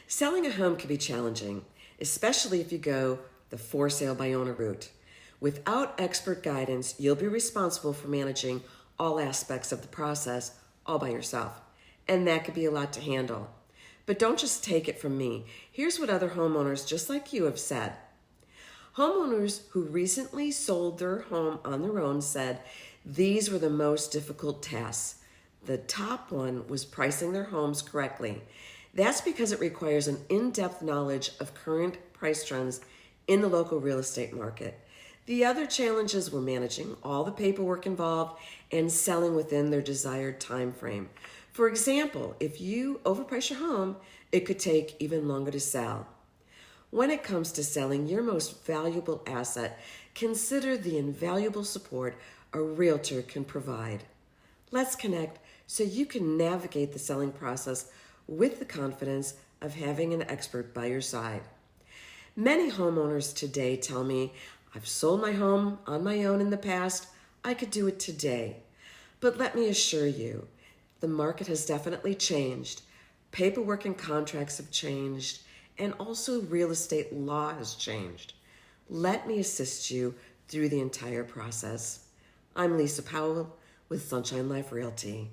Selling a home can be challenging, especially if you go the for sale by owner route. Without expert guidance, you'll be responsible for managing all aspects of the process all by yourself, and that could be a lot to handle. But don't just take it from me. Here's what other homeowners just like you have said. Homeowners who recently sold their home on their own said these were the most difficult tasks. The top one was pricing their homes correctly. That's because it requires an in-depth knowledge of current price trends in the local real estate market. The other challenges were managing all the paperwork involved and selling within their desired time frame. For example, if you overprice your home, it could take even longer to sell. When it comes to selling your most valuable asset, consider the invaluable support a realtor can provide. Let's connect so you can navigate the selling process with the confidence of having an expert by your side. Many homeowners today tell me, I've sold my home on my own in the past, I could do it today. But let me assure you, the market has definitely changed. Paperwork and contracts have changed, and also real estate law has changed. Let me assist you through the entire process. I'm Lisa Powell with Sunshine Life Realty.